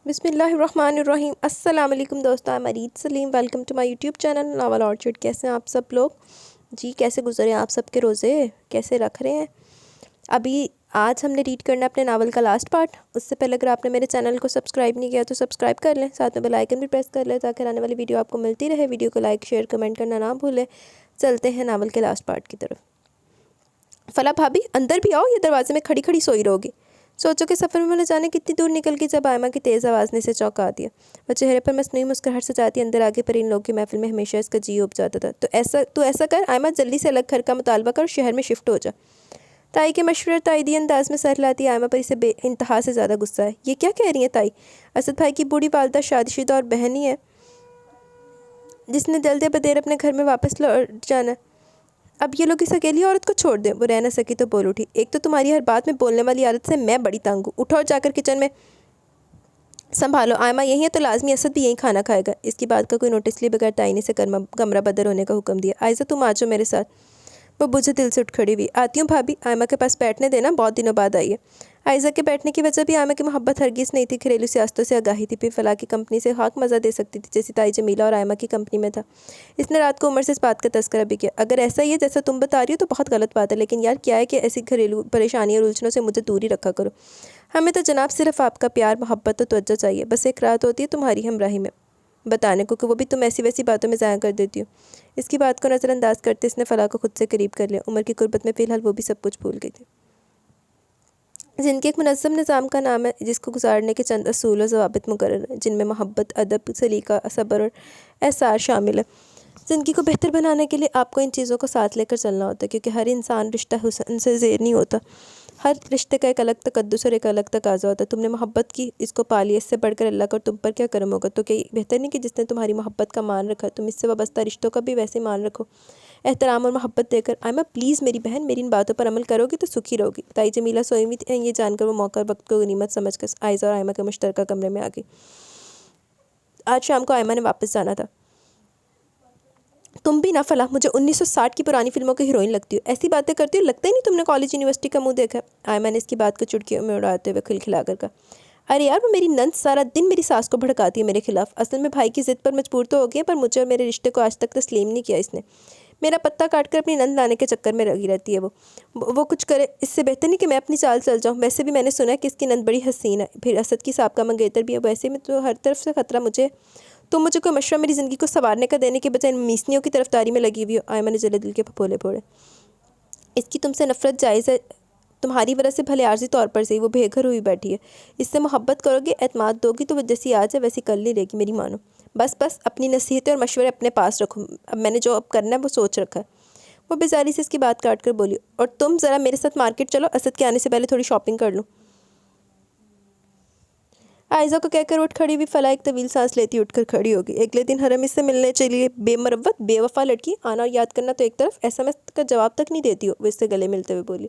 بسم اللہ الرحمن الرحیم۔ السلام علیکم دوستو، میں Murid Saleem, welcome to my YouTube channel Novel Orchard. کیسے ہیں آپ سب لوگ؟ جی کیسے گزرے ہیں آپ سب کے روزے؟ کیسے رکھ رہے ہیں؟ ابھی آج ہم نے ریڈ کرنا اپنے ناول کا لاسٹ پارٹ۔ اس سے پہلے اگر آپ نے میرے چینل کو سبسکرائب نہیں کیا تو سبسکرائب کر لیں، ساتھ میں بیل آئیکن بھی پریس کر لیں تاکہ آنے والی ویڈیو آپ کو ملتی رہے۔ ویڈیو کو لائک شیئر کمنٹ کرنا نہ بھولیں۔ چلتے ہیں ناول کے لاسٹ پارٹ کی طرف۔ فلاں بھابی اندر بھی آؤ، یہ دروازے میں کھڑی کھڑی سوئی رہو گی؟ سوچو کہ سفر میں نہ جانے کتنی دور نکل گئی جب آئمہ کی تیز آواز نے اسے چونکا دیا۔ وہ چہرے پر مصنوعی مسکراہٹ سجاتی اندر آگے پر ان لوگوں کی محفل میں ہمیشہ اس کا جی اٹھ جاتا تھا۔ تو ایسا کر آئمہ، جلدی سے الگ گھر کا مطالبہ کر، شہر میں شفٹ ہو جا۔ تائی کے مشورے اور تائیدی انداز میں سر ہلاتی آئمہ پر اسے بے انتہا سے زیادہ غصہ ہے۔ یہ کیا کہہ رہی ہیں تائی؟ اسد بھائی کی بوڑھی والدہ شادی شدہ اور بہن ہی ہے جس نے جلد بدیر اپنے گھر میں واپس لوٹ جانا ہے۔ اب یہ لوگ اس اکیلی عورت کو چھوڑ دیں۔ وہ رہ نہ سکی تو بول اٹھی۔ ایک تو تمہاری ہر بات میں بولنے والی عادت سے میں بڑی تنگ ہوں۔ اٹھو اور جا کر کچن میں سنبھالو۔ آئمہ یہی ہے تو لازمی اسد بھی یہیں کھانا کھائے گا۔ اس کی بات کا کوئی نوٹس لیے بغیر تائی نے اسے کمرہ بدر ہونے کا حکم دیا۔ آئزہ تم آ جاؤ میرے ساتھ۔ وہ بجھے دل سے اٹھ کھڑی ہوئی۔ آتی ہوں بھابی، آئمہ کے پاس بیٹھنے دینا، بہت دنوں بعد آئی ہے۔ آئزہ کے بیٹھنے کی وجہ بھی آئمہ کی محبت ہرگز نہیں تھی، گھریلو سیاستوں سے آگاہی تھی، پھر فلاح کی کمپنی سے خاک مزہ دے سکتی تھی جیسی تائی جمیلہ اور آئمہ کی کمپنی میں تھا۔ اس نے رات کو عمر سے اس بات کا تذکرہ بھی کیا۔ اگر ایسا ہی ہے جیسا تم بتا رہی ہو تو بہت غلط بات ہے، لیکن یار کیا ہے کہ ایسی گھریلو پریشانی اور الجھنوں سے مجھے دور ہی رکھا کرو۔ ہمیں تو جناب صرف آپ کا پیار، محبت اور توجہ چاہیے، بس ایک رات ہوتی ہے تمہاری ہمراہی میں بتانے کو کہ وہ بھی تم ایسی ویسی باتوں میں ضائع کر دیتی ہو۔ اس کی بات کو نظر انداز کرتے اس نے فلاح کو خود سے قریب کر لیا۔ عمر کی غربت میں فی الحال وہ بھی سب کچھ بھول گئی تھی۔ زندگی ایک منظم نظام کا نام ہے جس کو گزارنے کے چند اصول و ضوابط مقرر ہیں، جن میں محبت، ادب، سلیقہ، صبر اور احسار شامل ہے۔ زندگی کو بہتر بنانے کے لیے آپ کو ان چیزوں کو ساتھ لے کر چلنا ہوتا ہے، کیونکہ ہر انسان رشتہ حسن سے زیر نہیں ہوتا۔ ہر رشتے کا ایک الگ تقدس اور ایک الگ تقاضا ہوتا ہے۔ تم نے محبت کی، اس کو پا لیا، اس سے بڑھ کر اللہ کا اور تم پر کیا کرم ہوگا؟ تو کہ بہتر نہیں کہ جس نے تمہاری محبت کا مان رکھا تم اس سے وابستہ رشتوں کا بھی ویسے مان رکھو، احترام اور محبت دے کر۔ آئمہ پلیز میری بہن، میری ان باتوں پر عمل کرو گی تو سکھی رہو گی۔ تائی جمیلہ سوئی ہوئی تھی، یہ جان کر وہ موقع اور وقت کو غنیمت سمجھ کر آئزہ اور آئمہ کے مشترکہ کمرے میں آ گئی۔ آج شام کو آئمہ نے واپس جانا تھا۔ تم بھی نہ فلاح، مجھے 1960 کی پرانی فلموں کی ہیروئن لگتی ہو، ایسی باتیں کرتی ہو، لگتا ہی نہیں تم نے کالج یونیورسٹی کا منہ دیکھا ہے۔ آئمہ نے اس کی بات کو چٹکیوں میں اڑاتے ہوئے کھلکھلا کر کہا۔ ارے یار، وہ میری نند سارا دن میری ساس کو بھڑکاتی ہے میرے خلاف۔ اصل میں بھائی کی ضد پر مجبور تو ہو گئی ہے، پر مجھے اور میرے رشتے کو آج تک تسلیم نہیں کیا اس نے۔ میرا پتہ کاٹ کر اپنی نند لانے کے چکر میں لگی رہتی ہے وہ کچھ کرے، اس سے بہتر نہیں کہ میں اپنی چال چل جاؤں۔ ویسے بھی میں نے سنا ہے کہ اس کی نند بڑی حسین ہے، پھر اسد کی سابقہ منگیتر بھی ہے، ویسے میں تو ہر طرف سے خطرہ مجھے۔ تم مجھے کوئی مشورہ میری زندگی کو سنوارنے کا دینے کے بجائے ان میسنیوں کی طرفداری میں لگی ہوئی ہو۔ آئمہ نے جلے دل کے پھپولے پھوڑے۔ اس کی تم سے نفرت جائز ہے، تمہاری وجہ سے بھلے عارضی طور پر صحیح، وہ بے گھر ہوئی بیٹھی ہے۔ اس سے محبت کرو گے، اعتماد دو گی تو وہ جیسی آج ہے ویسی کل نہیں رہے گی، میری مانو۔ بس اپنی نصیحتیں اور مشورے اپنے پاس رکھو، اب میں نے جو اب کرنا ہے وہ سوچ رکھا ہے۔ وہ بیزاری سے اس کی بات کاٹ کر بولی۔ اور تم ذرا میرے ساتھ مارکیٹ چلو، اسد کے آنے سے پہلے تھوڑی شاپنگ کر لوں۔ آئزہ کو کہہ کر اٹھ کھڑی ہوئی فلاح ایک طویل سانس لیتی اٹھ کر کھڑی ہوگی۔ اگلے دن حرم اس سے ملنے چلیے، بے مروت بے وفا لڑکی، آنا اور یاد کرنا تو ایک طرف، SMS کا جواب تک نہیں دیتی ہو، وہ اس سے گلے ملتے ہوئے بولی۔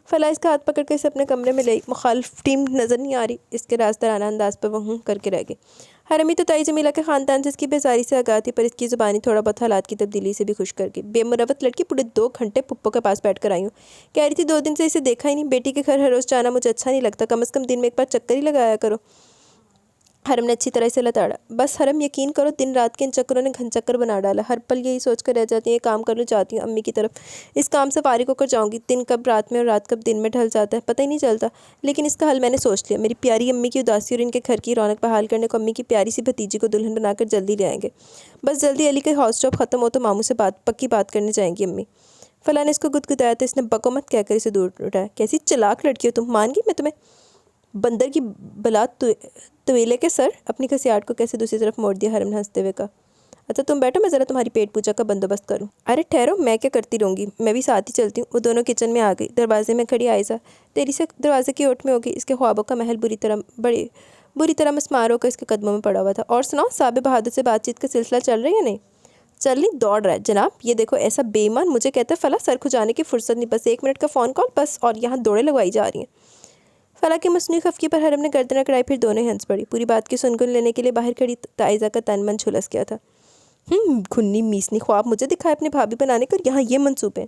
فلاح اس کا ہاتھ پکڑ کے اسے اپنے کمرے میں لے۔ مخالف ٹیم نظر نہیں آ رہی، اس کے رازدارانہ انداز پر وہ ہوں کر کے رہ گئی۔ حرمی تو تائی جمیلہ کے خاندان سے اس کی بیزاری سے آگاہ تھی، پر اس کی زبانی تھوڑا بہت حالات کی تبدیلی سے بھی خوش کر گئی۔ بے مروت لڑکی، پورے 2 گھنٹے پھپھو کے پاس بیٹھ کر آئی ہوں، کہہ رہی تھی 2 دن سے اسے دیکھا ہی نہیں، بیٹی کے گھر ہر روز جانا مجھے اچھا نہیں لگتا، کم از کم دن میں ایک بار چکر ہی لگایا کرو۔ حرم نے اچھی طرح سے لتاڑا۔ بس حرم، یقین کرو دن رات کے ان چکروں نے گھن چکر بنا ڈالا، ہر پل یہی سوچ کر رہ جاتی ہیں یہ کام کر لوں، جاتی ہوں امی کی طرف، اس کام سے فارغ ہو کر جاؤں گی، دن کب رات میں اور رات کب دن میں ڈھل جاتا ہے پتہ ہی نہیں چلتا، لیکن اس کا حل میں نے سوچ لیا۔ میری پیاری امی کی اداسی اور ان کے گھر کی رونق بحال کرنے کو امی کی پیاری سی بھتیجی کو دلہن بنا کر جلدی لے آئیں گے۔ بس جلدی علی کا ہاؤس جاب ختم ہو تو ماموں سے پکی بات کرنے جائیں گی امی۔ فلاح نے اس کو گدگدایا تو اس نے بکو مت کہہ کر اسے دور اٹھایا۔ کیسی چلاک لڑکی ہو تم، مان گی میں تمہیں؟ بندر کی بلا طویلے کے سر، اپنی گھسیاٹ کو کیسے دوسری طرف موڑ دیا۔ حرم نے ہنستے ہوئے کہا۔ اچھا تم بیٹھو، میں ذرا تمہاری پیٹ پوجا کا بندوبست کروں۔ ارے ٹھہرو، میں کیا کرتی رہوں گی، میں بھی ساتھ ہی چلتی ہوں۔ وہ دونوں کچن میں آ گئی۔ دروازے میں کھڑی آئزہ تیری سے دروازے کی اوٹ میں ہوگی، اس کے خوابوں کا محل بری طرح مسمار ہو کر اس کے قدموں میں پڑا ہوا تھا۔ اور سناؤ، صابر بہادر سے بات چیت کا سلسلہ چل رہا ہے یا نہیں؟ چل نہیں، دوڑ رہا ہے جناب، یہ دیکھو ایسا بے ایمان مجھے کہتا ہے فلاح، سر کھجانے کی فرصت نہیں، بس 1 منٹ کا فون کال بس، اور یہاں دوڑے لگوائی جا رہی ہیں۔ فلاح کی مصنوعی خفگی پر حرم نے گردن اکڑائی، پھر دونوں ہی ہنس پڑی۔ پوری بات کی سنگن لینے کے لیے باہر کھڑی عائزہ کا تن من جھلس گیا تھا۔ گھنی میسنی، خواب مجھے دکھائے اپنے بھابھی بنانے کا، اور یہاں یہ منصوبے ہیں۔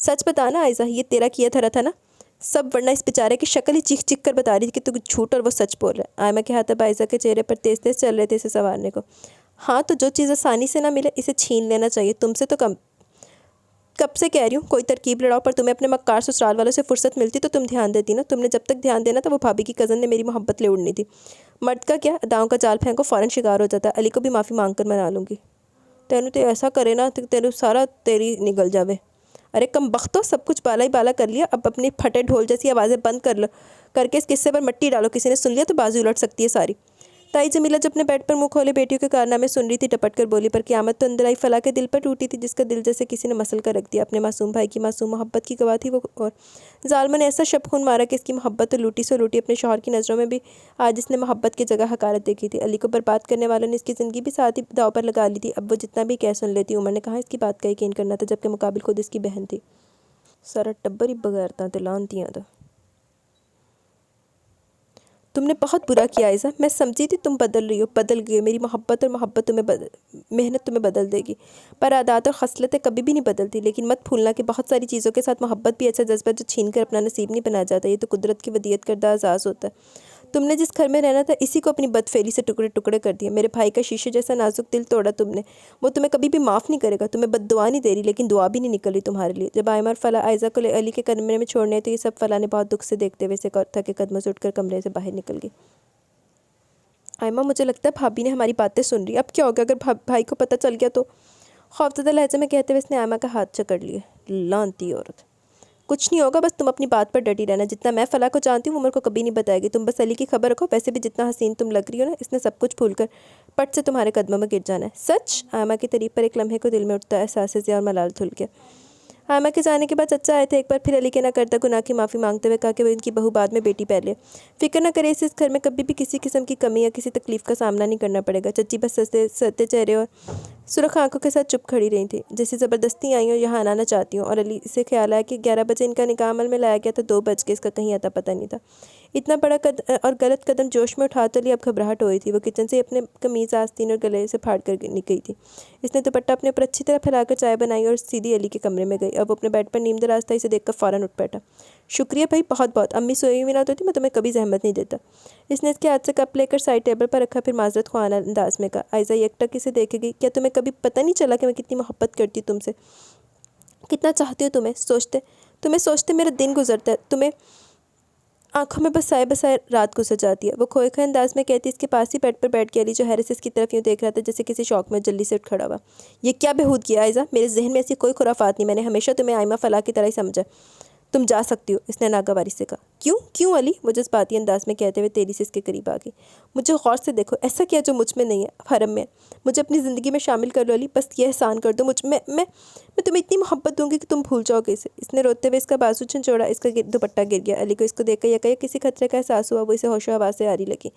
سچ بتانا آئزہ، یہ تیرا کیا تھا نا سب، ورنہ اس بیچارے کی شکل ہی چیخ چیخ کر بتا رہی تھی کہ تو جھوٹ اور وہ سچ بول رہا ہے۔ آئمہ کے ہاتھ اب آئزہ کے چہرے پر تیز تیز چل رہے تھے اسے سنوارنے کو۔ ہاں تو جو چیز آسانی سے نہ ملے اسے چھین لینا چاہیے، تم سے تو کب سے کہہ رہی ہوں کوئی ترکیب لڑاؤ، پر تمہیں اپنے مکار سسرال والوں سے فرصت ملتی تو تم دھیان دیتی نا۔ تم نے جب تک دھیان دینا تھا وہ بھابھی کی کزن نے میری محبت لے اڑنی تھی۔ مرد کا کیا، اداؤں کا جال پھینکو فوراً شکار ہو جاتا ہے۔ علی کو بھی معافی مانگ کر منا لوں گی۔ تینوں تو ایسا کرے نا تینوں سارا تیری نگل جاوے۔ ارے کم بختو، سب کچھ بالا ہی بالا کر لیا، اب اپنی پھٹے ڈھول جیسی آوازیں بند کر کے اس قصے پر مٹی ڈالو، کسی نے سن لیا تو بازو الٹ سکتی ہے ساری۔ تائی جمیلہ جب اپنے بیڈ پر منہ کھولے بیٹیوں کے کارنامے سن رہی تھی ٹپٹ کر بولی، پر قیامت تو اندر آئی فلاح کے دل پر ٹوٹی تھی جس کا دل جیسے کسی نے مسل کر رکھ دیا۔ اپنے معصوم بھائی کی معصوم محبت کی گواہ تھی وہ، اور ظالمہ نے ایسا شب خون مارا کہ اس کی محبت تو لوٹی سو لوٹی۔ اپنے شوہر کی نظروں میں بھی آج اس نے محبت کی جگہ حقارت دیکھی تھی۔ علی کو برباد کرنے والوں نے اس کی زندگی بھی ساتھ ہی داؤ پر لگا لی تھی۔ اب وہ جتنا بھی کہہ سن لیتی، عمر نے کہاں اس کی بات کا یقین کرنا تھا جبکہ مقابل خود اس کی بہن تھی۔ سارا ٹبر ہی بغیرتاں تے لانتیاں دا۔ تم نے بہت برا کیا عائزہ، میں سمجھی تھی تم بدل رہی ہو، بدل گئی ہو۔ میری محبت اور محنت تمہیں بدل دے گی، پر عادات اور خصلتیں کبھی بھی نہیں بدلتی۔ لیکن مت بھولنا کہ بہت ساری چیزوں کے ساتھ محبت بھی ایسا جذبہ جو چھین کر اپنا نصیب نہیں بنا جاتا، یہ تو قدرت کی ودیعت کردہ اعزاز ہوتا ہے۔ تم نے جس گھر میں رہنا تھا اسی کو اپنی بدفعلی سے ٹکڑے ٹکڑے کر دیا۔ میرے بھائی کا شیشے جیسا نازک دل توڑا تم نے، وہ تمہیں کبھی بھی معاف نہیں کرے گا۔ تمہیں بد دعا نہیں دے رہی لیکن دعا بھی نہیں نکل رہی تمہارے لیے۔ جب آئمہ اور فلاح عائزہ کو علی کے کمرے میں چھوڑنے تو یہ سب فلاح نے بہت دکھ سے دیکھتے ہوئے سے تھکے قدموں سے اٹھ کر کمرے سے باہر نکل گئی۔ آئمہ مجھے لگتا ہے بھابھی نے ہماری باتیں سن رہی، اب کیا ہوگا اگر بھائی کو پتہ چل گیا تو؟ خوفزدہ لہجے میں کہتے ہوئے اس نے آئمہ کا ہاتھ جکڑ لیا۔ لانتی عورت، کچھ نہیں ہوگا، بس تم اپنی بات پر ڈٹی رہنا۔ جتنا میں فلاح کو جانتی ہوں عمر کو کبھی نہیں بتائے گی۔ تم بس علی کی خبر رکھو، ویسے بھی جتنا حسین تم لگ رہی ہو نا، اس نے سب کچھ بھول کر پٹ سے تمہارے قدموں میں گر جانا ہے۔ سچ؟ آئمہ کی تعریف پر ایک لمحے کو دل میں اٹھتا احساس ضیاء اور ملال دھل گیا۔ آئمہ کے جانے کے بعد چچا آئے تھے ایک بار پھر علی کے نہ کرتا گناہ کی معافی مانگتے ہوئے، کہا کہ وہ ان کی بہو بعد میں بیٹی پہلے، فکر نہ کرے، اس گھر میں کبھی بھی کسی قسم کی کمی یا کسی تکلیف کا سامنا نہیں کرنا پڑے گا۔ چچی بس ستے چہرے اور سرخ آنکھوں کے ساتھ چپ کھڑی رہی تھی، جیسے زبردستی آئی ہوں یہاں آنا چاہتی ہوں۔ اور علی سے خیال آیا کہ 11 بجے ان کا نکاح عمل میں لایا گیا تھا، 2 بج کے اس کا کہیں اتا پتہ نہیں تھا۔ اتنا بڑا اور غلط قدم جوش میں اٹھا تو لی، اب گھبراہٹ ہو رہی تھی۔ وہ کچن سے اپنے قمیض آستین اور گلے سے پھاڑ کر گئی تھی۔ اس نے دوپٹہ اپنے اوپر اچھی طرح پھیلا کر چائے بنائی اور سیدھی علی کے کمرے میں گئی۔ اب وہ اپنے بیڈ پر نیم دراز تھا، اسے دیکھ کر فوراً اٹھ بیٹھا۔ شکریہ بھائی، بہت بہت، امی سوئی ہوئی نہ ہوتی میں تمہیں کبھی زحمت نہیں دیتا۔ اس نے اس کے ہاتھ سے کپ لے کر سائڈ ٹیبل پر رکھا، پھر معذرت خواہ انداز میں کہا۔ عائزہ یکٹک اسے دیکھے گئی۔ کیا تمہیں کبھی پتہ نہیں چلا کہ میں کتنی محبت کرتی ہوں تم سے، کتنا چاہتی ہوں تمہیں سوچتے میرا دن گزرتا ہے، تمہیں آنکھوں میں بسائے بسائے رات گزر جاتی ہے۔ وہ کھوئے کھوئے انداز میں کہتی، اس کے پاس ہی بیڈ پر بیٹھ کے علی جو حیرت سے اس کی طرف یوں دیکھ رہا تھا جیسے کسی شوق میں جلدی سے اٹھ کھڑا ہوا۔ یہ کیا بےہود کیا عائزہ، میرے ذہن میں ایسی کوئی خرافات نہیں، میں نے ہمیشہ تمہیں آئمہ فلاح کی طرح ہی سمجھا۔ تم جا سکتی ہو، اس نے ناگواری سے کہا۔ کیوں علی؟ وہ جذباتی انداز میں کہتے ہوئے تیزی سے اس کے قریب آ گئی۔ مجھے غور سے دیکھو، ایسا کیا جو مجھ میں نہیں ہے، حرم میں ہے، مجھے اپنی زندگی میں شامل کر لو علی، بس یہ احسان کر دو مجھ میں تمہیں اتنی محبت دوں گی کہ تم بھول جاؤ گے اسے۔ اس نے روتے ہوئے اس کا بازو چھنچوڑا، اس کا دوپٹہ گر گیا۔ علی کو اس کو دیکھ کر یکا یک کسی خطرے کا احساس ہوا، وہ اسے ہوش و حواس سے آری لگی۔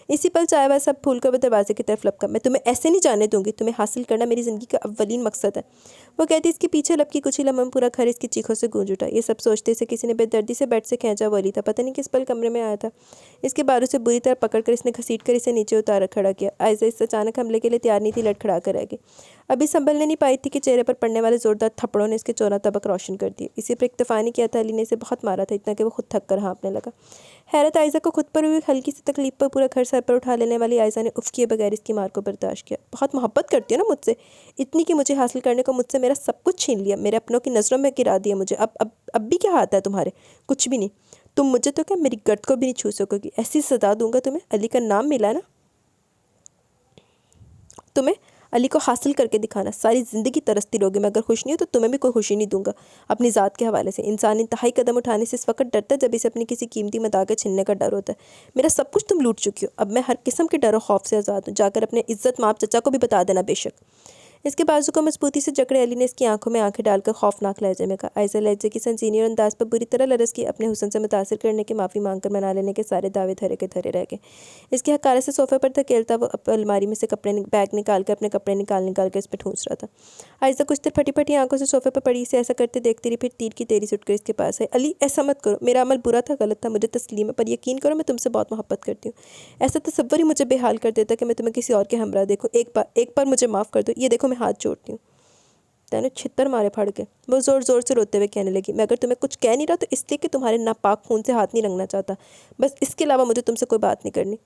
اسی پل چائے وائے سب پھول کر وہ دروازے کی طرف لپکا۔ میں تمہیں ایسے نہیں جانے دوں گی، تمہیں حاصل کرنا میری زندگی کا اولین مقصد ہے، وہ کہتی اس کے پیچھے لپکی۔ کچھ ہی لمحوں میں پورا گھر اس کی چیخوں سے گونج اٹھا۔ یہ سب سوچتے سے کسی نے بے دردی سے بیڈ سے کھینچا، وہ علی تھا۔ پتہ نہیں کس پل کمرے میں آیا تھا، اس کے باروں سے بری طرح پکڑ کر اس نے گھسیٹ کر اسے نیچے اتار کھڑا کیا۔ عائزہ اس اچانک حملے کے لیے تیار نہیں تھی، لڑکھڑا کر رہ گئی۔ ابھی سنبھلنے نہیں پائی تھی کہ چہرے پر پڑنے والے زوردار تھپڑوں نے اس کے 14 طبق روشن کر دیے۔ اسی پر اکتفا نہیں کیا تھا، علی نے اسے بہت مارا تھا، اتنا کہ وہ خود تھک کر ہانپنے لگا۔ حیرت عائزہ کو خود پر ہوئی ہلکی سی تکلیف پر پورا گھر سر پر اٹھا لینے والی عائزہ نے اف کیے بغیر اس کی مار کو برداشت کیا۔ بہت محبت کرتی ہو نا مجھ سے، اتنی کہ مجھے حاصل کرنے کو مجھ سے میرا سب کچھ چھین لیا، میرے اپنوں کی نظروں میں گرا دیا مجھے۔ اب بھی کیا ہاتھ ہے تمہارے؟ کچھ بھی نہیں، تم مجھے تو کیا میری گرد کو بھی نہیں چھو سکو گی۔ ایسی سزا دوں گا تمہیں، علی کا نام ملا نا تمہیں، علی کو حاصل کر کے دکھانا، ساری زندگی ترستی رہوگی۔ میں اگر خوش نہیں ہوں تو تمہیں بھی کوئی خوشی نہیں دوں گا اپنی ذات کے حوالے سے۔ انسان انتہائی قدم اٹھانے سے اس وقت ڈرتا ہے جب اسے اپنی کسی قیمتی متاع کے چھننے کا ڈر ہوتا ہے۔ میرا سب کچھ تم لوٹ چکی ہو، اب میں ہر قسم کے ڈر و خوف سے آزاد ہوں۔ جا کر اپنے عزت مآب چچا کو بھی بتا دینا بے شک۔ اس کے بازو کو مضبوطی سے جکڑے علی نے اس کی آنکھوں میں آنکھیں ڈال کر خوفناک لہجے میں کہا۔ عائزہ لہجے کی سنجیدگی اور انداز پر بری طرح لرز کی، اپنے حسن سے متاثر کرنے کے معافی مانگ کر منا لینے کے سارے دعوے دھرے کے دھرے رہ گئے۔ اس کی حقارت سے صوفے پر دھکیلتا وہ الماری میں سے بیگ نکال کر اپنے کپڑے نکال کر اس پہ ٹھونس رہا تھا۔ عائزہ کچھ دیر پھٹی پھٹی آنکھوں سے صوفے پر پڑی اسے ایسا کرتے دیکھتی رہی، پھر تیر کی تیزی سے اٹھ کر اس کے پاس آئی۔ علی ایسا مت کرو، میرا عمل برا تھا، غلط تھا، مجھے تسلیم ہے، پر یقین کرو میں تم سے بہت محبت کرتی ہوں۔ ایسا تصور ہی مجھے بے حال کر دیتا کہ میں تمہیں کسی اور کے ہمراہ دیکھوں۔ ایک بار مجھے معاف کر دو، یہ دیکھو میں ہاتھ جوڑتی ہوں۔ تینوں چھتر مارے پھڑ کے۔ وہ زور زور سے روتے ہوئے کہنے لگی، میں اگر تمہیں کچھ کہہ نہیں رہا تو اس لیے کہ تمہارے ناپاک خون سے ہاتھ نہیں رنگنا چاہتا، بس اس کے علاوہ مجھے تم سے کوئی بات نہیں کرنی۔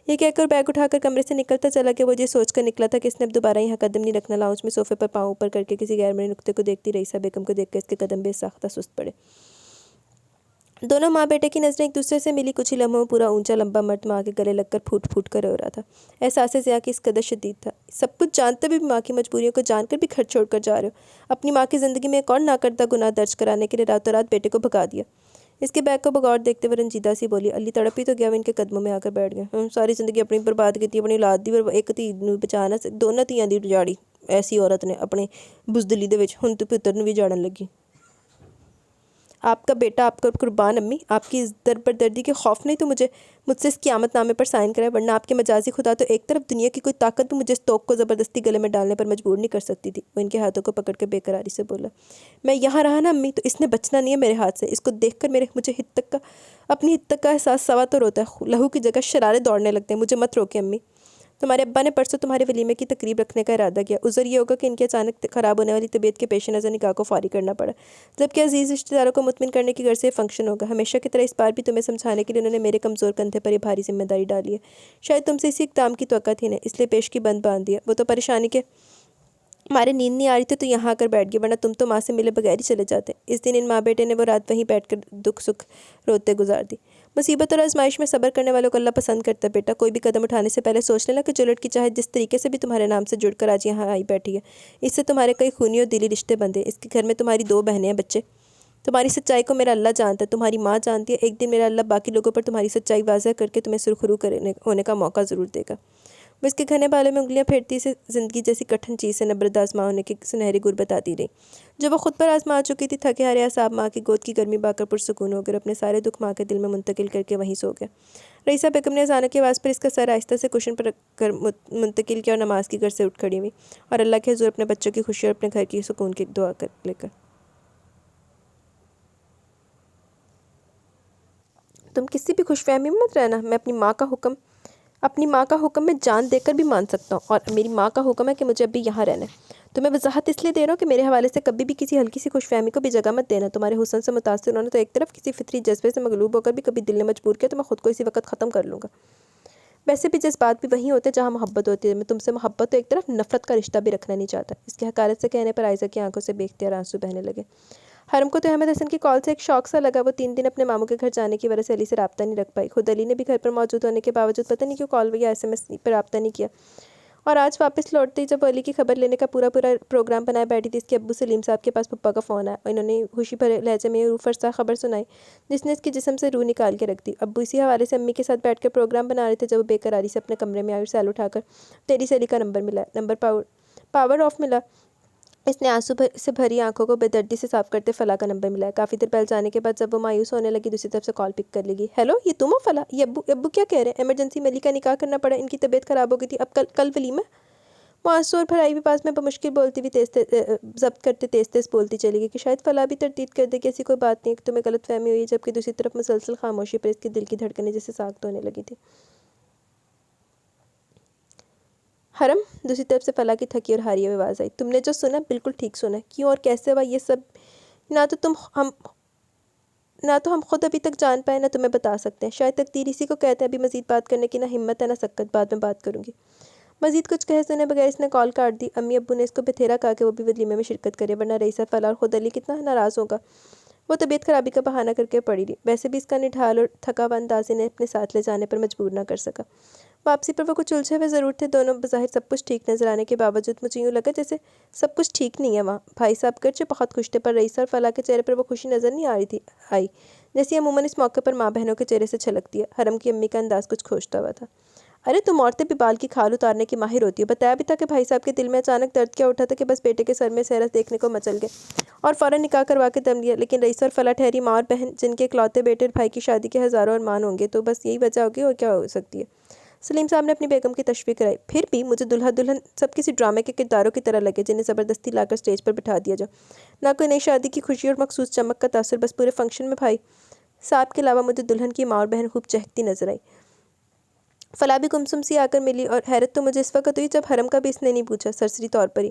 یہ کہہ کر بیگ اٹھا کر کمرے سے نکلتا چلا کہ وہ یہ سوچ کر نکلا تھا کہ اس نے اب دوبارہ یہاں قدم نہیں رکھنا۔ لاؤنج میں صوفے پر پاؤں اوپر کر کے کسی غیر مرئی نقطے کو دیکھتی رئیسہ بیگم کو دیکھ کر اس کے قدم بے ساختہ سست پڑے۔ دونوں ماں بیٹے کی نظریں ایک دوسرے سے ملی۔ کچھ ہی لمحوں میں پورا اونچا لمبا مرد ماں کے گلے لگ کر پھوٹ پھوٹ کر رو رہا تھا۔ احساس زیاں کی اس قدر شدید تھا، سب کچھ جانتے بھی ماں کی مجبوریوں کو جان کر بھی گھر چھوڑ کر جا رہے ہو۔ اپنی ماں کی زندگی میں ایک اور ناکردہ گناہ درج کرانے کے لیے راتوں رات بیٹے کو بھگا دیا۔ اس کے بیگ کو بغور دیکھتے ہوئے رنجیدہ سی بولی، علی تڑپ ہی تو گیا، وہ ان کے قدموں میں آ کر بیٹھ گیا۔ ساری زندگی اپنی برباد کی تھی، اپنی اولاد دی اور ایک تھی بچانا دونوں تھیاں دی جاڑی ایسی عورت نے اپنے بزدلی دے وچ ہن تے پتر نوں وی جاڑن لگی۔ آپ کا بیٹا آپ کا قربان امی، آپ کی اس در بردردی کے خوف نہیں تو مجھ سے اس قیامت نامے پر سائن کرائے، ورنہ آپ کے مجازی خدا تو ایک طرف دنیا کی کوئی طاقت بھی مجھے اس توق کو زبردستی گلے میں ڈالنے پر مجبور نہیں کر سکتی تھی۔ وہ ان کے ہاتھوں کو پکڑ کر بے قراری سے بولا، میں یہاں رہا نا امی تو اس نے بچنا نہیں ہے میرے ہاتھ سے۔ اس کو دیکھ کر مجھے اپنی حد کا احساس سوا تو روتا ہے، لہو کی جگہ شرارے دوڑنے لگتے ہیں۔ مجھے مت روکے امی، تمہارے ابا نے پرسوں تمہارے ولیمے کی تقریب رکھنے کا ارادہ کیا، عذر یہ ہوگا کہ ان کی اچانک خراب ہونے والی طبیعت کے پیش نظر نکاح کو فارغ کرنا پڑا، جبکہ عزیز رشتہ داروں کو مطمئن کرنے کی غرض سے یہ فنکشن ہوگا۔ ہمیشہ کی طرح اس بار بھی تمہیں سمجھانے کے لیے انہوں نے میرے کمزور کندھے پر یہ بھاری ذمہ داری ڈالی ہے۔ شاید تم سے اسی اقدام کی توقع تھی نا، اس لیے پیش کی بند باندھ دیا۔ وہ تو پریشانی کے ہمارے نیند نہیں آ رہی تھی تو یہاں آ کر بیٹھ گئے، ورنہ تم تو ماں سے ملے بغیر ہی چلے جاتے۔ اس دن ان ماں بیٹے نے وہ رات وہیں بیٹھ کر دکھ سکھ روتے گزار دی۔ مصیبت اور آزمائش میں صبر کرنے والوں کو اللہ پسند کرتا ہے بیٹا۔ کوئی بھی قدم اٹھانے سے پہلے سوچ لینا کہ جو لڑکی چاہے جس طریقے سے بھی تمہارے نام سے جڑ کر آج یہاں آئی بیٹھی ہے، اس سے تمہارے کئی خونی اور دلی رشتے بندھے۔ اس کے گھر میں تمہاری 2 بہنیں ہیں بچے۔ تمہاری سچائی کو میرا اللہ جانتا ہے، تمہاری ماں جانتی ہے۔ ایک دن میرا اللہ باقی لوگوں پر تمہاری سچائی واضح کر کے تمہیں سرخرو ہونے کا موقع ضرور دے گا۔ وہ اس کے گھنے بالوں میں انگلیاں پھیرتی سے زندگی جیسی کٹھن چیز سے نبرد آزما ہونے کی سنہری گر بتاتی رہی، جو وہ خود پر آزما چکی تھی۔ تھکے ہارے اعصاب ماں کی گود کی گرمی پا کر پرسکون ہو کر اپنے سارے دکھ ماں کے دل میں منتقل کر کے وہیں سو گیا۔ رئیسہ بیگم نے اذانوں کی آواز پر اس کا سر آہستہ سے کشن پر رکھ کر منتقل کیا اور نماز کی گھر سے اٹھ کھڑی ہوئی اور اللہ کے حضور اپنے بچوں کی خوشی اور اپنے گھر کی سکون کی دعا لے کر، تم کسی بھی خوش فہمی میں مت رہنا، میں اپنی ماں کا حکم میں جان دے کر بھی مان سکتا ہوں، اور میری ماں کا حکم ہے کہ مجھے ابھی یہاں رہنا ہے۔ تو میں وضاحت اس لیے دے رہا ہوں کہ میرے حوالے سے کبھی بھی کسی ہلکی سی خوش فہمی کو بھی جگہ مت دینا۔ تمہارے حسن سے متاثر ہونا تو ایک طرف، کسی فطری جذبے سے مغلوب ہو کر بھی کبھی دل نے مجبور کیا تو میں خود کو اسی وقت ختم کر لوں گا۔ ویسے بھی جذبات بھی وہیں ہوتے ہیں جہاں محبت ہوتی ہے۔ میں تم سے محبت تو ایک طرف، نفرت کا رشتہ بھی رکھنا نہیں چاہتا۔ اس کی حقارت سے کہنے پر عائزہ کی آنکھوں سے بے اختیار آنسو بہنے لگے۔ حرم کو تو احمد حسن کی کال سے ایک شوق سا لگا۔ وہ 3 دن اپنے ماموں کے گھر جانے کی وجہ سے علی سے رابطہ نہیں رکھ پائی۔ خود علی نے بھی گھر پر موجود ہونے کے باوجود پتہ نہیں کیوں کال یا SMS پر رابطہ نہیں کیا، اور آج واپس لوٹتے ہی جب وہ علی کی خبر لینے کا پورا پروگرام بنائے بیٹھی تھی، اس کے ابو سلیم صاحب کے پاس پپا کا فون آیا اور انہوں نے خوشی بھرے لہجے میں روح فرسا خبر سنائی جس نے اس کے جسم سے روح نکال کے رکھ دی۔ ابو اسی حوالے سے امی کے ساتھ بیٹھ کر پروگرام بنا رہے تھے جب وہ بے قراری سے اپنے کمرے میں آئی اور سیل اٹھا کر تیری سیلی کا نمبر ملا، نمبر پاور آف ملا۔ اس نے آنسو سے بھری آنکھوں کو بے دردی سے صاف کرتے فلاح کا نمبر ملایا۔ کافی دیر بیل جانے کے بعد جب وہ مایوس ہونے لگی، دوسری طرف سے کال پک کر لگی۔ ہیلو، یہ تم ہو فلاح؟ یہ ابو کیا کہہ رہے ہیں؟ ایمرجنسی میں علی کا نکاح کرنا پڑا، ان کی طبیعت خراب ہو گئی تھی، اب کل ولیمہ۔ وہ آنسو اور بھرائی ہوئی آواز میں بمشکل بولتی ہوئی ضبط کرتے تیز بولتی چلی گئی کہ شاید فلاح بھی تردید کر دے کہ ایسی کوئی بات نہیں ہے کہ تمہیں غلط فہمی ہوئی ہے، جبکہ دوسری طرف مسلسل خاموشی پر اس کے دل کی دھڑکنیں جیسے ساخت ہونے لگی تھی۔ حرم، دوسری طرف سے فلاح کی تھکی اور ہاری ہوئی آواز آئی، تم نے جو سنا بالکل ٹھیک سنا ہے۔ کیوں اور کیسے ہوا یہ سب نہ تو ہم خود ابھی تک جان پائے، نہ تمہیں بتا سکتے ہیں۔ شاید تقدیر اسی کو کہتے ہیں، ابھی مزید بات کرنے کی نہ ہمت ہے نہ سکت، بعد میں بات کروں گی۔ مزید کچھ کہے سنے بغیر اس نے کال کاٹ دی۔ امی ابو نے اس کو بتھیرا کہا کہ وہ بھی ولیمے میں شرکت کرے، ورنہ رئیسہ فلاح اور خود علی کتنا ناراض ہوگا۔ وہ طبیعت خرابی کا بہانہ کر کے پڑی رہی، ویسے بھی اس کا نڈھال اور تھکا ہوا انداز انہیں اپنے ساتھ لے جانے پر مجبور نہ کر سکا۔ واپسی پر وہ کچھ الجھے ہوئے ضرور تھے، دونوں بظاہر سب کچھ ٹھیک نظر آنے کے باوجود مجھے یوں لگا جیسے سب کچھ ٹھیک نہیں ہے وہاں۔ بھائی صاحب گرچہ بہت خوش تھے، پر رئیسہ اور فلاح کے چہرے پر وہ خوشی نظر نہیں آئی جیسی عموماً اس موقع پر ماں بہنوں کے چہرے سے چھلکتی ہے۔ حرم کی امی کا انداز کچھ کھوجتا ہوا تھا۔ ارے تم عورتیں بھی بال کی کھال اتارنے کی ماہر ہوتی ہو، بتایا بھی تھا کہ بھائی صاحب کے دل میں اچانک درد کیا اٹھا تھا کہ بس بیٹے کے سر میں سیرس دیکھنے کو مچل گئے اور فوراً نکاح کروا کے دم لیا۔ لیکن رئیسہ اور فلاح ٹھہری ماں اور بہن، جن کے اکلوتے بیٹے اور بھائی کی شادی کے ہزاروں ارمان ہوں گے، تو بس یہی وجہ ہوگی اور کیا ہو سکتی ہے۔ سلیم صاحب نے اپنی بیگم کی تشویق کرائی، پھر بھی مجھے دلہا دلہن سب کسی ڈرامے کے کرداروں کی طرح لگے جنہیں زبردستی لا کر سٹیج پر بٹھا دیا جائے۔ نہ کوئی نئی شادی کی خوشی اور مخصوص چمک کا تاثر، بس پورے فنکشن میں بھائی صاحب کے علاوہ مجھے دلہن کی ماں اور بہن خوب چہکتی نظر آئی۔ فلاح بھی گمسم سی آ کر ملی، اور حیرت تو مجھے اس وقت ہوئی جب حرم کا بھی اس نے نہیں پوچھا، سرسری طور پر ہی۔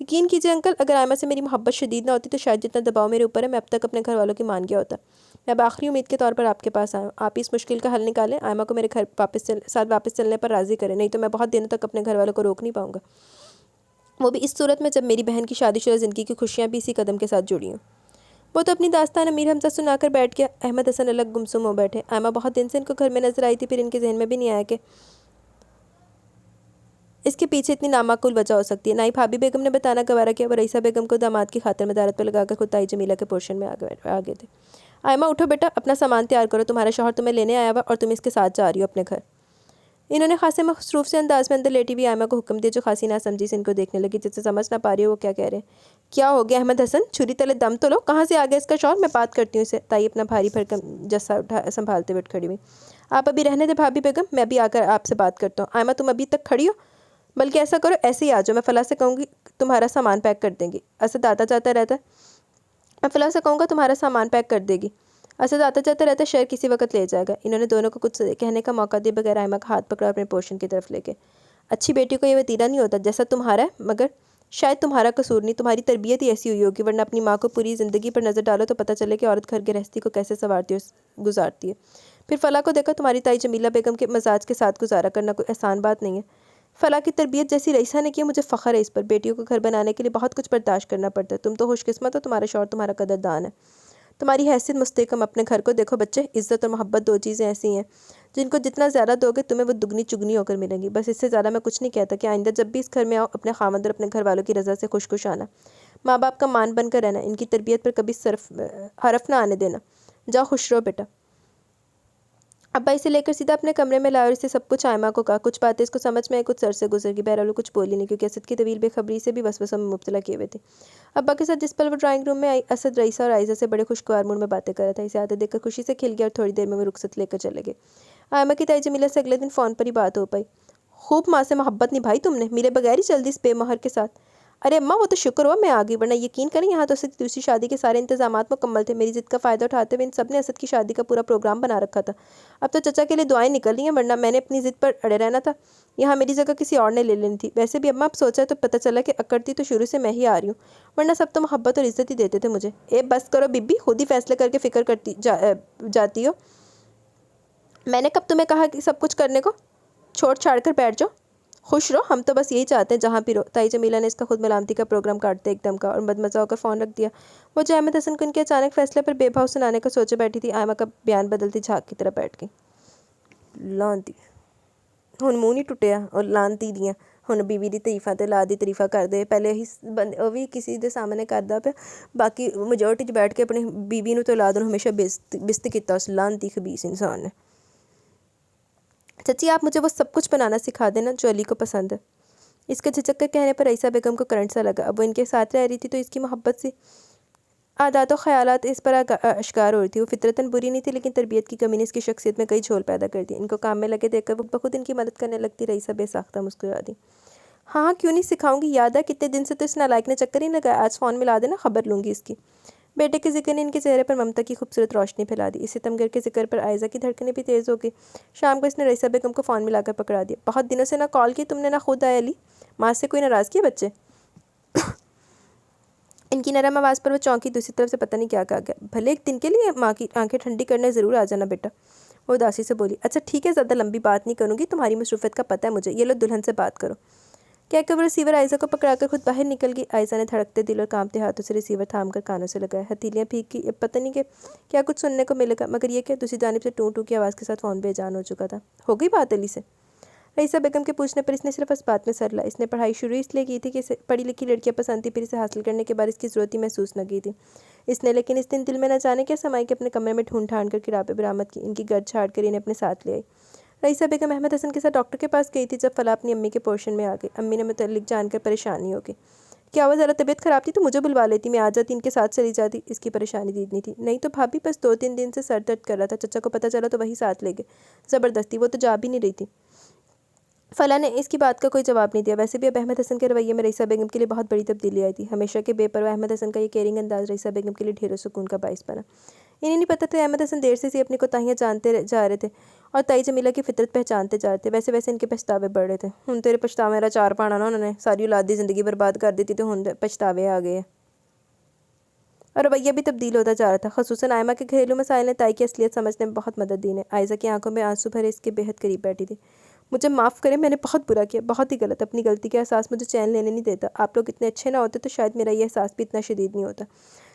یقین کیجیے انکل، اگر آئمہ سے میری محبت شدید نہ ہوتی تو شاید جتنا دباؤ میرے اوپر ہے میں اب تک اپنے گھر والوں کی مان گیا ہوتا۔ میں اب آخری امید کے طور پر آپ کے پاس آیا ہوں، آپ اس مشکل کا حل نکالیں، آئمہ کو میرے گھر ساتھ واپس چلنے پر راضی کریں، نہیں تو میں بہت دنوں تک اپنے گھر والوں کو روک نہیں پاؤں گا، وہ بھی اس صورت میں جب میری بہن کی شادی شدہ زندگی کی خوشیاں بھی اسی قدم کے ساتھ جڑی ہوں۔ وہ تو اپنی داستان امیر حمزہ سنا کر بیٹھ گیا۔ احمد حسن الگ گمسم ہو بیٹھے۔ آئمہ بہت دن سے ان کو گھر میں نظر آئی تھی، پھر ان کے ذہن میں بھی نہیں آیا کہ اس کے پیچھے اتنی نامعقول وجہ ہو سکتی ہے۔ نہ ہی بھابی بیگم نے بتانا گوارا کیا، وہ رئیسہ بیگم کو داماد کی خاطر مدارت پر لگا کر خود تائی جمیلہ کے پورشن میں آگے تھے۔ آئمہ اٹھو بیٹا، اپنا سامان تیار کرو، تمہارا شوہر تمہیں لینے آیا ہوا اور تم اس کے ساتھ جا رہی ہو اپنے گھر۔ انہوں نے خاصے مصروف سے انداز میں اندر لیٹی ہوئی آئمہ کو حکم دیا، جو خاصی نہ سمجھی سے ان کو دیکھنے لگی، جس سے سمجھ نہ پا رہی ہو وہ کیا کہہ رہے ہیں۔ کیا ہو گیا احمد حسن؟ چھری تلے دم تو لو، کہاں سے آ گیا اس کا شوہر؟ میں بات کرتی ہوں اسے۔ تائی اپنا بھاری بھرکم جسہ سنبھالتے ہوئے کھڑی ہوئی۔ آپ ابھی رہنے دے بھابی بیگم، میں ابھی آ کر آپ سے بات کرتا ہوں۔ آئمہ تم ابھی تک کھڑی ہو؟ بلکہ ایسا کرو، ایسے ہی آ جاؤ، میں فلاں سے کہوں گی تمہارا سامان پیک کر دیں گی۔ اسد آتا جاتا رہتا ہے، میں فلاں سے کہوں گا تمہارا سامان پیک کر دے گی۔ اسد آتا جاتا رہتا ہے، شہر کسی وقت لے جائے گا۔ انہوں نے دونوں کو کچھ کہنے کا موقع دیے بغیر آئمہ کا ہاتھ پکڑا اپنے پورشن کی طرف لے کے۔ اچھی بیٹی کو یہ وتیرہ نہیں ہوتا جیسا تمہارا ہے، مگر شاید تمہارا قصور نہیں، تمہاری تربیت ہی ایسی ہوئی ہوگی، ورنہ اپنی ماں کو پوری زندگی پر نظر ڈالو تو پتہ چلے کہ عورت گھر گرہستی کو کیسے سنوارتی اور گزارتی ہے۔ پھر فلاں کو دیکھا، تمہاری تائی جمیلہ بیگم کے مزاج کے ساتھ گزارا کرنا کوئی آسان بات نہیں ہے۔ فلاں کی تربیت جیسی رئیسہ نے کی، مجھے فخر ہے اس پر۔ بیٹیوں کو گھر بنانے کے لیے بہت کچھ برداشت کرنا پڑتا ہے، تم تو خوش قسمت ہو، تمہارا شوہر تمہارا قدردان ہے، تمہاری حیثیت مستحکم۔ اپنے گھر کو دیکھو بچے، عزت اور محبت دو چیزیں ایسی ہیں جن کو جتنا زیادہ دو گے تمہیں وہ دگنی چگنی ہو کر ملیں گی۔ بس اس سے زیادہ میں کچھ نہیں کہتا کہ آئندہ جب بھی اس گھر میں آؤ اپنے خاوند اور اپنے گھر والوں کی رضا سے خوش خوش آنا، ماں باپ کا مان بن کر رہنا، ان کی تربیت پر کبھی حرف نہ آنے دینا۔ جاؤ خوش رہو بیٹا۔ ابا اسے لے کر سیدھا اپنے کمرے میں لائے اور اسے سب کچھ آئمہ کو کہا۔ کچھ باتیں اس کو سمجھ میں آئی، کچھ سر سے گزر گئی، بہرحال وہ کچھ بولی نہیں کیونکہ اسد کی طویل بے خبری سے بھی وسوسوں میں مبتلا کیے ہوئے تھی۔ ابا کے ساتھ جس پل وہ ڈرائنگ روم میں آئی، اسد رئیسہ اور عائزہ سے بڑے خوشگوار موڈ میں باتیں کر رہا تھا۔ اسے آتے دیکھ کر خوشی سے کھل گیا اور تھوڑی دیر میں وہ رخصت لے کر چلے گئے۔ آئمہ کی تائی جمیلہ سے اگلے دن فون پر ہی بات ہو پائی۔ خوب ماں سے محبت نبھائی تم نے، ملے بغیر ہی چل دی اس بے مہر کے ساتھ۔ ارے اماں وہ تو شکر ہوا میں آ گئی، ورنہ یقین کریں یہاں تو اسد کی دوسری شادی کے سارے انتظامات مکمل تھے۔ میری ضد کا فائدہ اٹھاتے ہوئے ان سب نے اسد کی شادی کا پورا پروگرام بنا رکھا تھا۔ اب تو چچا کے لیے دعائیں نکل رہی ہیں، ورنہ میں نے اپنی ضد پر اڑے رہنا تھا، یہاں میری جگہ کسی اور نے لے لینی تھی۔ ویسے بھی اماں اب سوچا تو پتہ چلا کہ اکڑتی تو شروع سے میں ہی آ رہی ہوں، ورنہ سب تو محبت اور عزت ہی دیتے تھے مجھے۔ بس کرو بی بی، خود ہی فیصلے کر کے فکر کرتی جاتی ہو، میں نے کب تمہیں کہا کہ سب کچھ کرنے کو؟ چھوڑ چھاڑ کر بیٹھ جاؤ، خوش رہو، ہم تو بس یہی چاہتے ہیں جہاں بھی رہو۔ تائی جمیلہ نے اس کا خود ملامتی کا پروگرام کاٹتے ایک دم کا اور مدمزہ ہو کر فون رکھ دیا۔ وہ جو احمد حسن کو ان کے اچانک فیصلے پر بے بھاؤ سنانے کا سوچے بیٹھی تھی، آئمہ کا بیان بدلتی جھاگ کی طرح بیٹھ گئی۔ لانتی ہن منہ نہیں ٹوٹیا اور لانتی دیاں ہن بیوی دی تعریفاں تے لا دی تعریفاں کر دے، پہلے ہی وہ بھی کسی دے سامنے کردا پیا، باقی میجورٹی چ بیٹھ کے اپنی بیوی نو تے اولاد نو ہمیشہ بست کیتا اس لانتی خبیث انسان نے۔ چچی آپ مجھے وہ سب کچھ بنانا سکھا دینا جو علی کو پسند ہے۔ اس کے جھجک کر کہنے پر رئیسہ بیگم کو کرنٹ سا لگا۔ اب وہ ان کے ساتھ رہ رہی تھی تو اس کی محبت سی عادات و خیالات اس پر اشکار ہو رہی تھی۔ وہ فطرتاً بری نہیں تھی، لیکن تربیت کی کمی نے اس کی شخصیت میں کئی جھول پیدا کر دی۔ ان کو کام میں لگے دیکھ کر وہ بخود ان کی مدد کرنے لگتی۔ رئیسہ بے ساختہ مسکرا دی۔ ہاں کیوں نہیں سکھاؤں گی، یاد ہے کتنے دن سے تو اس نالائق نے چکر ہی لگایا، آج فون ملا دینا، خبر لوں گی اس کی۔ بیٹے کے ذکر نے ان کے چہرے پر ممتا کی خوبصورت روشنی پھیلا دی۔ اس ستمگر کے ذکر پر عائزہ کی دھڑکنیں بھی تیز ہو گئی۔ شام کو اس نے رئیسہ بیگم کو فون ملا کر پکڑا دیا۔ بہت دنوں سے نہ کال کی تم نے، نہ خود آئے علی، ماں سے کوئی ناراضگی ہے بچے؟ ان کی نرم آواز پر وہ چونکی، دوسری طرف سے پتہ نہیں کیا کہا گیا۔ بھلے ایک دن کے لیے ماں کی آنکھیں ٹھنڈی کرنے ضرور آ جانا بیٹا، وہ اداسی سے بولی۔ اچھا ٹھیک ہے، زیادہ لمبی بات نہیں کروں گی، تمہاری مصروفیت کا پتہ ہے مجھے، یہ لو دلہن سے بات کرو۔ کہہ کر وہ ریسیور عائزہ کو پکڑا کر خود باہر نکل گئی۔ عائزہ نے دھڑکتے دل اور کانپتے ہاتھوں سے ریسیور تھام کر کانوں سے لگایا، ہتھیلیاں بھیگ گئی۔ اب پتہ نہیں کہ کیا کچھ سننے کو ملے گا، مگر یہ کہ دوسری جانب سے ٹوں ٹوں کی آواز کے ساتھ فون بے جان ہو چکا تھا۔ ہو گئی بات علی سے؟ رئیسہ بیگم کے پوچھنے پر اس نے صرف اس بات میں سر لا۔ اس نے پڑھائی شروع اس لیے کی تھی کہ اسے پڑھی لکھی لڑکیاں پسند تھی، پھر اسے حاصل کرنے کے بعد اس کی ضرورت ہی محسوس نہ کی تھی اس نے، لیکن اس دن دل میں نہ جانے کیا سمائی کہ اپنے کمرے میں ڈھونڈ ڈھانڈ کر کتابیں برآمد کی، ان کی گرد چھاڑ کر انہیں اپنے ساتھ لے آئی۔ رئیسہ بیگم احمد حسن کے ساتھ ڈاکٹر کے پاس گئی تھی جب فلاں اپنی امی کے پورشن میں آ گئی۔ امی نے متعلق جان کر پریشانی ہو گئی۔ کیا ہوا، ذرا طبیعت خراب تھی تو مجھے بلوا لیتی، میں آ جاتی، ان کے ساتھ چلی جاتی۔ اس کی پریشانی دیدنی تھی۔ نہیں تو بھابی، بس 2-3 دن سے سر درد کر رہا تھا، چچا کو پتہ چلا تو وہی ساتھ لے گئے زبردستی، وہ تو جا بھی نہیں رہی تھی۔ فلاں نے اس کی بات کا کوئی جواب نہیں دیا۔ ویسے بھی اب احمد حسن کے رویے میں رئیسہ بیگم کے لیے بہت بڑی تبدیلی آئی تھی۔ ہمیشہ کے بے پرواہ احمد حسن کا یہ کیئرنگ انداز رئیسہ بیگم کے لیے ڈھیروں سکون کا باعث بنا۔ انہیں نہیں پتہ تھا احمد حسن دیر سے اپنی کوتاہیاں جانتے جا رہے تھے اور تائی جمیلہ کی فطرت پہچانتے جا رہے تھے، ویسے ویسے ان کے پچھتاوے بڑھ رہے تھے۔ ہن تیرے پچھتاوے میرا چار پانا نا، انہوں نے ساری اولاد دی زندگی برباد کر دی تھی تو ہن پچھتاوے آ گئے۔ اور رویہ بھی تبدیل ہوتا جا رہا تھا، خصوصاً آئمہ کے گھریلو مسائل نے تائی کی اصلیت سمجھنے میں بہت مدد دی نے۔ عائزہ کی آنکھوں میں آنسو بھرے اس کے بہت قریب بیٹھی تھی۔ مجھے معاف کریں، میں نے بہت برا کیا، بہت ہی غلط۔ اپنی غلطی کا احساس مجھے چین لینے نہیں دیتا۔ آپ لوگ اتنے اچھے نہ ہوتے تو شاید میرا یہ احساس بھی اتنا شدید نہیں ہوتا،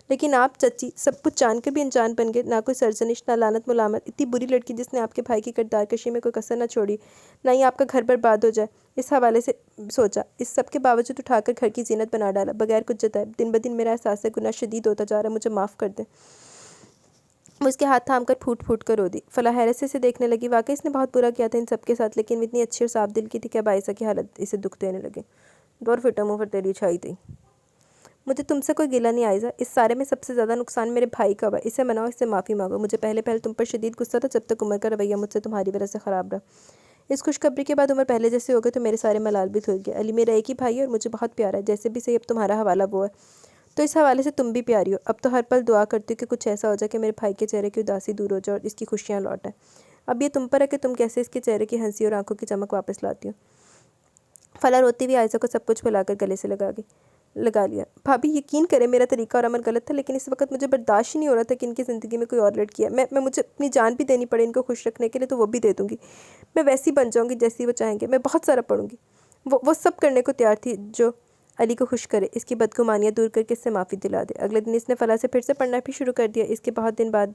لیکن آپ چچی سب کچھ جان کر بھی انجان بن گئے۔ نہ کوئی سرزنش، نہ لعنت ملامت، اتنی بری لڑکی جس نے آپ کے بھائی کی کردار کشی میں کوئی کسر نہ چھوڑی، نہ ہی آپ کا گھر برباد ہو جائے، اس حوالے سے سوچا۔ اس سب کے باوجود اٹھا کر گھر کی زینت بنا ڈالا، بغیر کچھ جتائے۔ دن بدن میرا احساس گناہ شدید ہوتا جا رہا ہے، مجھے معاف کر دیں۔ وہ اس کے ہاتھ تھام کر پھوٹ پھوٹ کر رو دی۔ فلاح حیرت سے اسے دیکھنے لگی، واقعی اس نے بہت برا کیا تھا ان سب کے ساتھ، لیکن وہ اتنی اچھی اور صاف دل کی تھی کہ اب عائزہ کی حالت اسے دکھ دینے لگے۔ دور پھٹا منہ پر تیری چھائی تھی۔ مجھے تم سے کوئی گلہ نہیں عائزہ، اس سارے میں سب سے زیادہ نقصان میرے بھائی کا ہوا۔ اسے مناؤ، اس سے معافی مانگو۔ مجھے پہلے تم پر شدید غصہ تھا، جب تک عمر کا رویہ مجھ سے تمہاری وجہ سے خراب رہا۔ اس خوشخبری کے بعد عمر پہلے جیسے ہو گئے تو میرے سارے ملال بھی دھل گئے۔ علی میرا ایک ہی بھائی ہے اور مجھے بہت پیارا ہے، جیسے بھی صحیح اب تمہارا حوالہ وہ ہے، تو اس حوالے سے تم بھی پیاری ہو۔ اب تو ہر پل دعا کرتی ہوں کہ کچھ ایسا ہو جائے کہ میرے بھائی کے چہرے کی اداسی دور ہو جائے اور اس کی خوشیاں لوٹ آئیں۔ اب یہ تم پر ہے کہ تم کیسے اس کے چہرے کی ہنسی اور آنکھوں کی چمک واپس لاتی ہو۔ فلاح روتی ہوئی عائزہ کو سب کچھ بھلا کر گلے سے لگا لیا۔ بھابھی یقین کریں میرا طریقہ اور عمل غلط تھا، لیکن اس وقت مجھے برداشت ہی نہیں ہو رہا تھا کہ ان کی زندگی میں کوئی اور لڑکی ہے۔ میں مجھے اپنی جان بھی دینی پڑے ان کو خوش رکھنے کے لیے تو وہ بھی دے دوں گی۔ میں ویسی بن جاؤں گی جیسی وہ چاہیں گے، میں بہت سارا پڑھوں گی۔ وہ سب کرنے کو تیار تھی جو علی کو خوش کرے، اس کی بدگمانیاں دور کر کے اس سے معافی دلا دے۔ اگلے دن اس نے فلاح سے پھر سے پڑھنا بھی شروع کر دیا۔ اس کے بہت دن بعد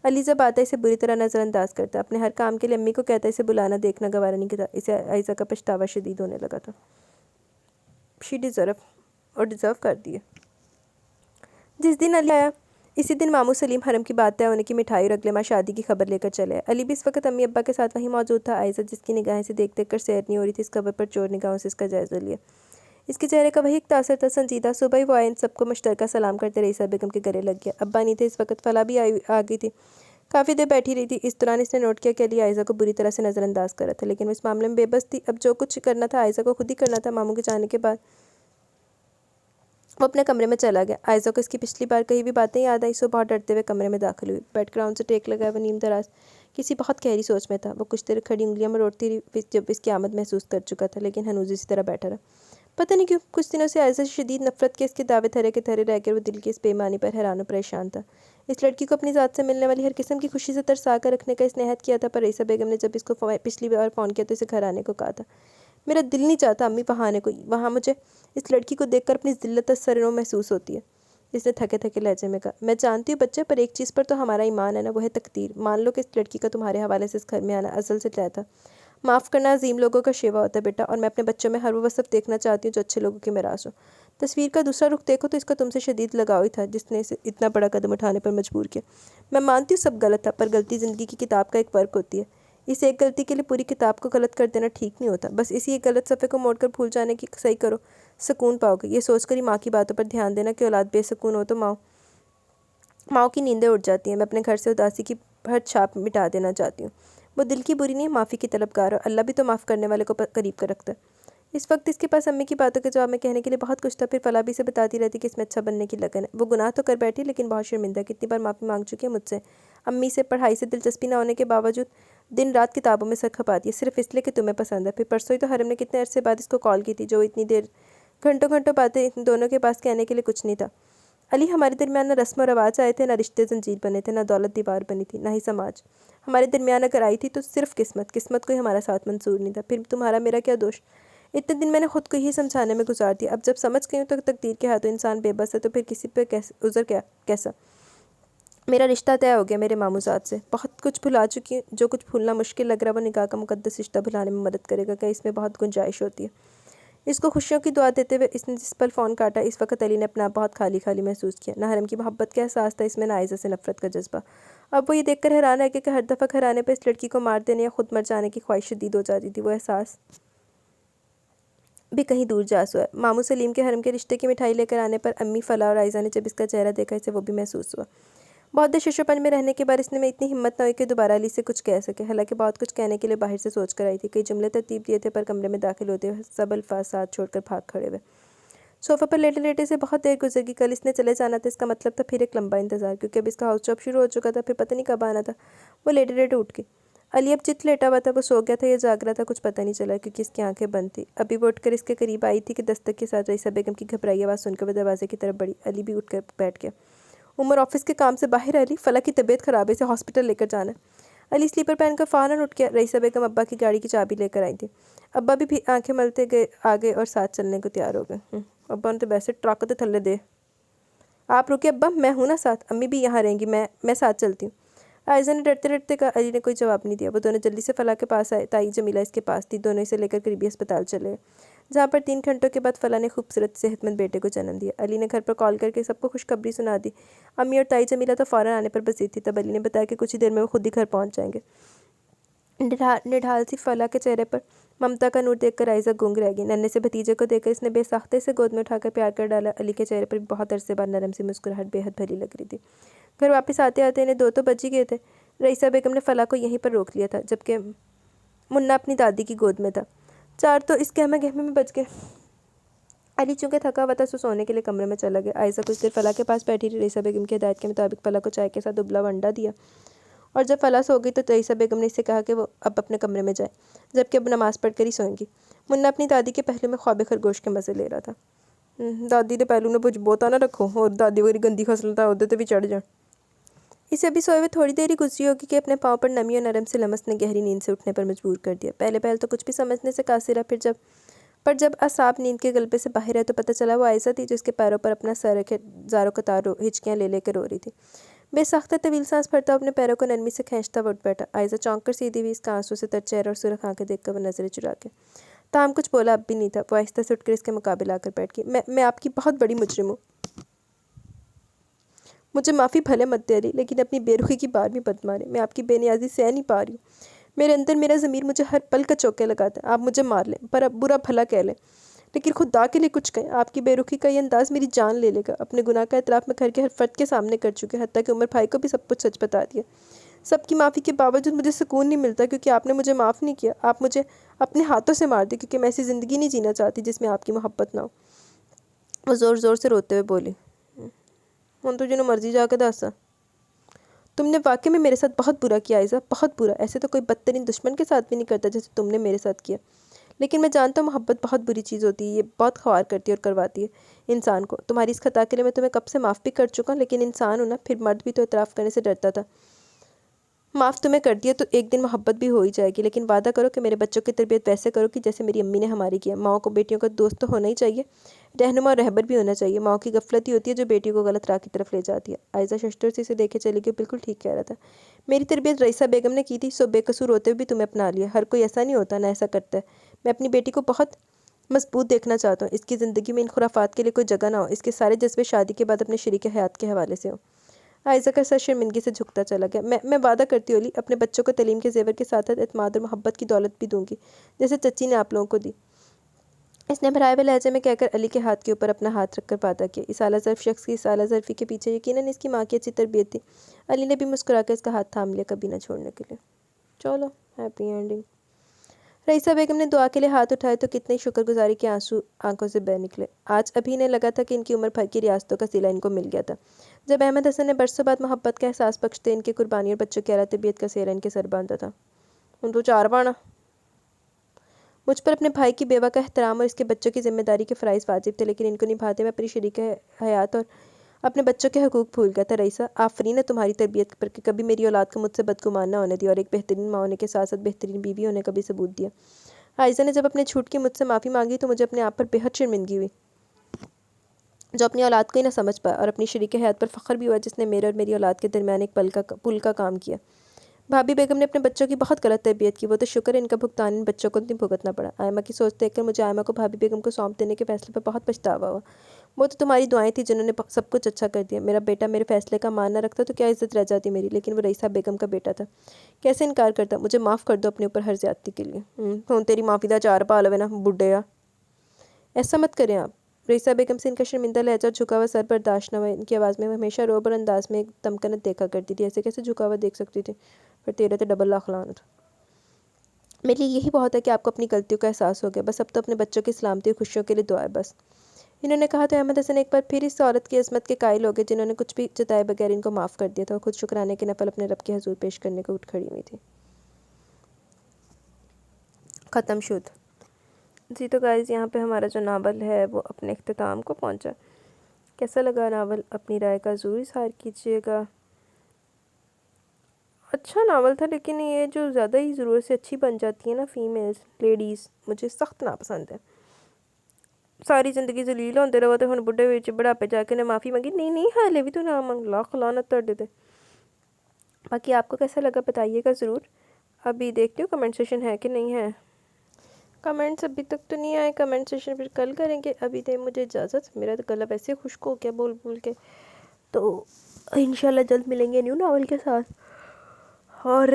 علی جب آتا اسے بری طرح نظر انداز کرتا، اپنے ہر کام کے لیے امی کو کہتا، اسے بلانا دیکھنا گوارا نہیں کرتا۔ اسے عائزہ کا پچھتاوا شدید ہونے لگا تھا۔ شی ڈیزرو کرتی ہے۔ جس دن علی آیا اسی دن ماموں سلیم حرم کی بات طے ہونے کی مٹھائی اور اگلے ماہ شادی کی خبر لے کر چلے آئے۔ علی بھی اس وقت امی ابا کے ساتھ وہیں موجود تھا۔ عائزہ جس کی نگاہیں سے دیکھ کر سیر نہیں ہو رہی تھی، اس خبر پر چور نگاہوں سے اس کا جائزہ لیا۔ اس کے چہرے کا وہی ایک تاثر تھا، سنجیدہ۔ صبح ہی وہ آئے ان سب کو مشترکہ سلام کرتے رئیسہ بیگم کے گلے لگ گیا۔ ابا نہیں تھے اس وقت، فلاح بھی آ گئی تھی، کافی دیر بیٹھی رہی تھی۔ اس دوران اس نے نوٹ کیا کہ علی عائزہ کو بری طرح سے نظر انداز کر رہا تھا، لیکن وہ اس معاملے میں بے بس تھی۔ اب جو کچھ کرنا تھا عائزہ کو خود ہی کرنا تھا۔ ماموں کے جانے کے بعد وہ اپنے کمرے میں چلا گیا۔ عائزہ کو اس کی پچھلی بار کہی بھی باتیں یاد آئی، سو بہت ڈرتے ہوئے کمرے میں داخل ہوئی۔ بیڈ گراؤنڈ سے ٹیک لگائے وہ نیم دراز کسی بہت گہری سوچ میں تھا۔ وہ کچھ دیر کھڑی انگلیاں مروڑتی رہی جب اس کی آمد محسوس کر چکا تھا، لیکن ہنوز اسی طرح بیٹھا رہا۔ پتہ نہیں کیوں کچھ دنوں سے عائزہ سے شدید نفرت کے اس کے دعوے تھرے کے تھرے رہ کر وہ دل کی اس بے ایمانی پر حیران و پریشان تھا۔ اس لڑکی کو اپنی ذات سے ملنے والی ہر قسم کی خوشی سے ترسا کر رکھنے کا اس نے عہد کیا تھا، پر رئیسہ بیگم نے جب اس کو پچھلی بار فون کیا تو اسے گھر آنے کو کہا تھا۔ میرا دل نہیں چاہتا امی وہاں آنے کو، وہاں مجھے اس لڑکی کو دیکھ کر اپنی ذلت سرنو محسوس ہوتی ہے۔ اس نے تھکے تھکے لہجے میں کہا۔ میں جانتی ہوں بچے، پر ایک چیز پر تو ہمارا ایمان ہے نا، وہ ہے تقدیر۔ مان لو کہ اس لڑکی کا تمہارے حوالے سے اس گھر میں آنا ازل سے طے تھا۔ معاف کرنا عظیم لوگوں کا شیوا ہوتا ہے بیٹا، اور میں اپنے بچوں میں ہر وہ وصف دیکھنا چاہتی ہوں جو اچھے لوگوں کی میراث ہو۔ تصویر کا دوسرا رخ دیکھو تو اس کا تم سے شدید لگاؤ ہی تھا جس نے اسے اتنا بڑا قدم اٹھانے پر مجبور کیا۔ میں مانتی ہوں سب غلط تھا، پر غلطی زندگی کی کتاب کا ایک فرق ہوتی ہے۔ اس ایک غلطی کے لیے پوری کتاب کو غلط کر دینا ٹھیک نہیں ہوتا۔ بس اسی ایک غلط صفحے کو موڑ کر بھول جانے کی صحیح کرو، سکون پاؤ گے۔ یہ سوچ کر ہی ماں کی باتوں پر دھیان دینا کہ اولاد بے سکون ہو تو ماؤں کی نیندیں اٹھ جاتی ہیں۔ میں اپنے گھر سے اداسی کی ہر چھاپ مٹا دینا چاہتی ہوں۔ وہ دل کی بری نہیں، معافی کی طلبگار ہے، اور اللہ بھی تو معاف کرنے والے کو قریب کر رکھتا ہے۔ اس وقت اس کے پاس امی کی باتوں کے جواب میں کہنے کے لیے بہت کچھ تھا۔ پھر فلاح بھی سے بتاتی رہتی کہ اس میں اچھا بننے کی لگن ہے۔ وہ گناہ تو کر بیٹھی، لیکن بہت شرمندہ، کتنی بار معافی مانگ چکی ہے مجھ سے، امی سے۔ پڑھائی سے دلچسپی نہ ہونے کے باوجود دن رات کتابوں میں سر کھپاتی ہے، صرف اس لیے کہ تمہیں پسند ہے۔ پھر پرسوں ہی تو حرم نے کتنے عرصے بعد اس کو کال کی تھی، جو اتنی دیر گھنٹوں گھنٹوں باتیں ان دونوں کے پاس کہنے کے لیے کچھ نہیں تھا۔ علی، ہمارے درمیان نہ رسم و رواج آئے تھے، نہ رشتے زنجیر بنے تھے، نہ دولت دیوار بنی تھی، نہ ہی سماج۔ ہمارے درمیان اگر آئی تھی تو صرف قسمت کو ہی ہمارا ساتھ منظور نہیں تھا۔ پھر تمہارا میرا کیا دوش؟ اتنے دن میں نے خود کو ہی سمجھانے میں گزار دیا، اب جب سمجھ گئی ہوں تو تقدیر کے ہاتھوں انسان بے بس ہے، تو پھر کسی پہ عذر کیسا؟ میرا رشتہ طے ہو گیا میرے ماموں زاد سے۔ بہت کچھ بھلا چکی ہوں، جو کچھ بھولنا مشکل لگ رہا ہے وہ نکاح کا مقدس رشتہ بھلانے میں مدد کرے گا کہ اس میں بہت گنجائش ہوتی ہے۔ اس کو خوشیوں کی دعا دیتے ہوئے اس نے جس پل فون کاٹا، اس وقت علی نے اپنا آپ بہت خالی خالی محسوس کیا۔ نہ حرم کی محبت کا احساس تھا اس میں، نہ عائزہ سے نفرت کا جذبہ۔ اب وہ یہ دیکھ کر حیران ہے کہ ہر دفعہ گھر آنے پر اس لڑکی کو مار دینے یا خود مر جانے کی خواہش شدید ہو جاتی تھی، وہ احساس بھی کہیں دور جا سوا ہے۔ ماموں سلیم کے حرم کے رشتے کی مٹھائی لے کر آنے پر امی، فلاح اور عائزہ نے جب اس کا چہرہ دیکھا، اسے وہ بھی محسوس ہوا۔ بہت دیر شش و پنج میں رہنے کے بعد اس نے اتنی ہمت نہ ہوئی کہ دوبارہ علی سے کچھ کہہ سکے، حالانکہ بہت کچھ کہنے کے لیے باہر سے سوچ کر آئی تھی، کئی جملے ترتیب دیے تھے، پر کمرے میں داخل ہوتے ہوئے سب الفاظ ساتھ چھوڑ کر بھاگ کھڑے ہوئے۔ صوفہ پر لیٹے لیٹے سے بہت دیر گزر گئی۔ کل اس نے چلے جانا تھا، اس کا مطلب تھا پھر ایک لمبا انتظار، کیونکہ اب اس کا ہاؤس جاب شروع ہو چکا تھا، پھر پتہ نہیں کب آنا تھا۔ وہ لیٹے لیٹے اٹھ گئی۔ علی اب جت لیٹا ہوا تھا، وہ سو گیا تھا یا جاگ رہا تھا کچھ پتہ نہیں چلا کیونکہ اس کی آنکھیں بند تھی۔ ابھی وہ اٹھ کر اس کے قریب آئی تھی کہ دستک کے ساتھ رئیسہ بیگم کی گھبرائی آواز سن کر وہ دروازے کی طرف بڑھی۔ علی بھی اٹھ کر بیٹھ گیا۔ عمر آفس کے کام سے باہر ہے علی، فلاح کی طبیعت خراب ہے، اسے ہاسپٹل لے کر جانا ہے۔ علی سلیپر پہن کر فوراً اٹھ گیا۔ رئیسہ بیگم ابا کی گاڑی کی چابی لے کر آئی تھی۔ ابا بھی آنکھیں ملتے گئے آگے اور ساتھ چلنے کو تیار ہو گئے۔ ابا نے تو ویسے ٹرک تے تھلے دے۔ آپ رکے ابا، میں ہوں نا ساتھ، امی بھی یہاں رہیں گی، میں ساتھ چلتی ہوں۔ عائزہ نے ڈرتے ڈرتے کہا۔ علی نے کوئی جواب نہیں دیا۔ وہ دونوں جلدی سے فلاح کے پاس آئے۔ تائی جمیلہ اس کے پاس تھی۔ دونوں اسے لے کر قریبی ہسپتال چلے گئے، جہاں پر 3 گھنٹوں کے بعد فلاح نے خوبصورت صحت مند بیٹے کو جنم دیا۔ علی نے گھر پر کال کر کے سب کو خوشخبری سنا دی۔ امی اور تائی جمیلہ تو فوراً آنے پر بضید تھی۔ تب علی نے بتایا کہ کچھ ہی دیر میں وہ خود ہی گھر پہنچ جائیں گے۔ نڈھال سی فلاح کے چہرے پر ممتا کا نور دیکھ کر عائزہ گنگ رہ گئی۔ ننھے سے بھتیجے کو دیکھ کر اس نے بے ساختہ سے گود میں اٹھا کر پیار کر ڈالا۔ علی کے چہرے پر بہت عرصے بعد نرم سی مسکراہٹ بے حد بھری لگ رہی تھی۔ گھر واپس آتے آتے انہیں 2 تو بج ہی گئے تھے۔ رئیسہ بیگم نے فلاح کو یہیں پر روک لیا تھا، جبکہ منا اپنی دادی کی گود میں تھا۔ 4 تو اس گہما گہمی میں بج گئے۔ علی چونکہ تھکا ہوا تھا سو سونے کے لیے کمرے میں چلا گیا۔ عائزہ کچھ دیر فلاح کے پاس بیٹھی رہی۔ رئیسہ بیگم کی ہدایت کے مطابق فلاح کو چائے کے ساتھ ابلا ہوا انڈا دیا، اور جب فلاح سو گئی تو رئیسہ بیگم نے اس سے کہا کہ وہ اب اپنے کمرے میں جائے، جبکہ اب نماز پڑھ کر ہی سوئیں گی۔ منا اپنی دادی کے پہلو میں خواب خرگوش کے مزے لے رہا تھا۔ دادی دے پہلو نے کچھ بوتا نہ رکھو، اور دادی وہی گندی خصلت ہے ادھر تے بھی چڑھ جان۔ اسے ابھی سوئے ہوئے تھوڑی دیر ہی گزری ہوگی کہ اپنے پاؤں پر نمی اور نرم سے لمس نے گہری نیند سے اٹھنے پر مجبور کر دیا۔ پہلے تو کچھ بھی سمجھنے سے قاصر ہے، پر جب اعصاب نیند کے غلبے سے باہر ہے تو پتہ چلا وہ عائزہ تھی جو اس کے پیروں پر اپنا سر رکھے زاروں قطار ہچکیاں لے کے رو رہی تھی۔ بے ساختہ طویل سانس بھرتا اپنے پیروں کو نرمی سے کھینچتا وہ اٹھ بیٹھا۔ عائزہ چونک کر سیدھی ہوئی، اس کا آنسو سے تر چہرہ اور سرخ آنکھیں دیکھ کر وہ نظریں چرا کے تاہم کچھ بولا اب بھی نہیں تھا۔ وہ آہستہ سے اٹھ کر اس کے مقابل آ کر بیٹھ گئی۔ میں آپ کی بہت بڑی مجرم ہوں، مجھے معافی بھلے مت دے رہی، لیکن اپنی بے رخی کی بار بھی مت مارے۔ میں آپ کی بے نیازی سہ نہیں پا رہی ہوں۔ میرے اندر میرا ضمیر مجھے ہر پل کا چوکے لگاتا ہے۔ آپ مجھے مار لیں، پر اب برا بھلا کہہ لیں، لیکن خدا کے لیے کچھ کہیں۔ آپ کی بے رخی کا یہ انداز میری جان لے گا۔ اپنے گناہ کا اعتراف میں گھر کے ہر فرد کے سامنے کر چکے، حتیٰ کہ عمر بھائی کو بھی سب کچھ سچ بتا دیا۔ سب کی معافی کے باوجود مجھے سکون نہیں ملتا، کیونکہ آپ نے مجھے معاف نہیں کیا۔ آپ مجھے اپنے ہاتھوں سے مار دیں، کیونکہ میں ایسی زندگی نہیں جینا چاہتی جس میں آپ کی محبت نہ ہو۔ وہ زور زور سے روتے ہوئے بولی۔ ہوں تو جنہوں مرضی جا کے دسا، تم نے واقعی میں میرے ساتھ بہت برا کیا عائزہ، بہت برا۔ ایسے تو کوئی بدترین دشمن کے ساتھ بھی نہیں کرتا جیسے تم نے میرے ساتھ کیا۔ لیکن میں جانتا ہوں محبت بہت بری چیز ہوتی ہے، یہ بہت خوار کرتی ہے اور کرواتی ہے انسان کو۔ تمہاری اس خطا کے لیے میں تمہیں کب سے معاف بھی کر چکا، لیکن انسان ہوں نا، پھر مرد بھی تو اعتراف کرنے سے ڈرتا تھا۔ معاف تمہیں کر دیا تو ایک دن محبت بھی ہو ہی جائے گی، لیکن وعدہ کرو کہ میرے بچوں کی تربیت ویسے کرو کہ جیسے میری امی نے ہماری کیا۔ ماؤں کو بیٹیوں کا دوست تو ہونا ہی چاہیے، رہنما اور رہبر بھی ہونا چاہیے۔ ماؤں کی غفلت ہی ہوتی ہے جو بیٹیوں کو غلط راہ کی طرف لے جاتی ہے۔ عائزہ ششدر سے اسے دیکھے چلی گئی، بالکل ٹھیک کہہ رہا تھا۔ میری تربیت رئیسہ بیگم نے کی تھی، سو بے قصور ہوتے ہوئے بھی تمہیں اپنا لیا۔ ہر کوئی ایسا نہیں ہوتا، نہ ایسا کرتا ہے۔ میں اپنی بیٹی کو بہت مضبوط دیکھنا چاہتا ہوں، اس کی زندگی میں ان خرافات کے لیے کوئی جگہ نہ ہو، اس کے سارے جذبے شادی کے بعد اپنے شریک حیات کے حوالے سے ہوں۔ عائزہ کا سر شرمندگی سے جھکتا چلا گیا۔ میں وعدہ کرتی ہوں علی، اپنے بچوں کو تعلیم کے زیور کے ساتھ ساتھ اعتماد اور محبت کی دولت بھی دوں گی، جیسے چچی نے آپ لوگوں کو دی۔ اس نے بھرائے ہوئے لہجے میں کہہ کر علی کے ہاتھ کے اوپر اپنا ہاتھ رکھ کر وعدہ کیا۔ اس اعلیٰ ظرف شخص کی اس اعلیٰ ظرفی کے پیچھے یقیناً اس کی ماں کی اچھی تربیت تھی۔ علی نے بھی مسکرا کر اس کا ہاتھ تھام لیا، کبھی نہ چھوڑنے کے لیے۔ چلو، ہیپی اینڈنگ۔ رئیسہ بیگم نے دعا کے لیے ہاتھ اٹھائے تو کتنی شکر گزاری کے آنسو آنکھوں سے بہہ نکلے۔ آج ابھی انہیں لگا تھا کہ ان کی عمر بھر کی ریاستوں کا صلہ ان کو مل گیا تھا۔ جب احمد حسن نے برسوں بعد محبت کا احساس بخشتے ان کی قربانی اور بچوں کی اعلیٰ تربیت کا سہرا ان کے سر باندھا تھا۔ ان تو 4 بانا مجھ پر اپنے بھائی کی بیوہ کا احترام اور اس کے بچوں کی ذمہ داری کے فرائض واجب تھے، لیکن ان کو نبھاتے میں اپنی شریک حیات اور اپنے بچوں کے حقوق بھول گیا تھا۔ رئیسہ، آفرین ہے تمہاری تربیت پر کہ کبھی میری اولاد کو مجھ سے بدگمان نہ ہونے دیا اور ایک بہترین ماں ہونے کے ساتھ ساتھ بہترین بیوی ہونے کا بھی ثبوت دیا۔ عائزہ نے جب اپنے جھوٹ کی مجھ سے معافی مانگی تو مجھے اپنے آپ پر بے حد شرمندگی ہوئی، جو اپنی اولاد کو ہی نہ سمجھ پایا، اور اپنی شریک حیات پر فخر بھی ہوا جس نے میرے اور میری اولاد کے درمیان ایک پل کا کام کیا۔ بھابی بیگم نے اپنے بچوں کی بہت غلط تربیت کی، وہ تو شکر ہے ان کا بھگتان ان بچوں کو نہیں بھگتنا پڑا۔ آئمہ کی سوچ دیکھ کر مجھے آئمہ کو بھابی بیگم کو سونپ دینے کے فیصلے پر بہت پچھتاوا ہوا۔ وہ تو تمہاری دعائیں تھیں جنہوں نے سب کچھ اچھا کر دیا۔ میرا بیٹا میرے فیصلے کا مان نہ رکھتا تو کیا عزت رہ جاتی میری، لیکن وہ رئیسہ بیگم کا بیٹا تھا، کیسے انکار کرتا۔ مجھے معاف کر دو اپنے اوپر ہر زیادتی کے لیے۔ ہوں تیری معافی دا 4 پا لوے نا بڈھے آ۔ ایسا مت کریں آپ۔ رئیسہ بیگم سے ان کا شرمندہ لہجہ اور جھکا ہوا سر برداشت نہ ہوا۔ ان کی آواز میں ہمیشہ روب اور انداز میں ایک تمکنت دیکھا کرتی تھی، ایسے کیسے جھکا ہوا دیکھ سکتی تھی؟ پر تیرے تے ڈبل لاکھ لعنت۔ میرے لیے یہی بہت ہے کہ آپ کو اپنی غلطیوں کا احساس ہو گیا، بس اب تو اپنے بچوں کی سلامتی اور خوشیوں کے لیے دعا ہے بس۔ انہوں نے کہا تو احمد حسن ایک بار پھر اس عورت کی عظمت کے قائل ہو گئے جنہوں نے کچھ بھی جتائے بغیر ان کو معاف کر دیا تھا، اور خود شکرانے کے نفل اپنے رب کے حضور پیش کرنے کو اٹھ کھڑی ہوئی تھی۔ ختم شد۔ جی تو گائز یہاں پہ ہمارا جو ناول ہے وہ اپنے اختتام کو پہنچا۔ کیسا لگا ناول؟ اپنی رائے کا ضرور اظہار کیجیے گا۔ اچھا ناول تھا، لیکن یہ جو زیادہ ہی ضرورت سے اچھی بن جاتی ہیں نا فیمیلز، لیڈیز، مجھے سخت ناپسند ہے۔ ساری زندگی ذلیل ہوندے رہو تے ہن بڈھے وچ بڑھاپے جا کے نے معافی مانگی، نہیں حالے بھی تو نہ مانگ، لاکھ لعنت تہاڈے تے۔ باقی آپ کو کیسا لگا بتائیے گا ضرور۔ ابھی دیکھتے ہو کمنٹ سیشن ہے کہ نہیں ہے۔ کمنٹس ابھی تک تو نہیں آئے، کمنٹ سیشن پھر کل کریں گے۔ ابھی دے مجھے اجازت، میرا تو گلا ویسے خشک ہو گیا بول بول کے۔ تو انشاءاللہ جلد ملیں گے نیو ناول کے ساتھ۔ اور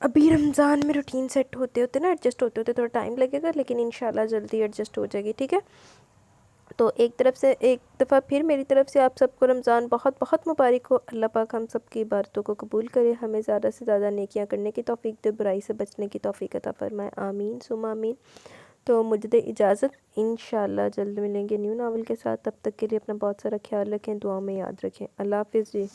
ابھی رمضان میں روٹین سیٹ ہوتے ہوتے نا ایڈجسٹ ہوتے ہوتے تھوڑا ٹائم لگے گا، لیکن انشاءاللہ جلدی ایڈجسٹ ہو جائے گی، ٹھیک ہے۔ تو ایک دفعہ پھر میری طرف سے آپ سب کو رمضان بہت بہت مبارک ہو۔ اللہ پاک ہم سب کی عبادتوں کو قبول کرے، ہمیں زیادہ سے زیادہ نیکیاں کرنے کی توفیق دے، برائی سے بچنے کی توفیق عطا فرمائے، آمین ثم آمین۔ تو مجھے دے اجازت، انشاءاللہ جلد ملیں گے نیو ناول کے ساتھ۔ تب تک کے لیے اپنا بہت سارا خیال رکھیں، دعاؤں میں یاد رکھیں۔ اللہ حافظ جی۔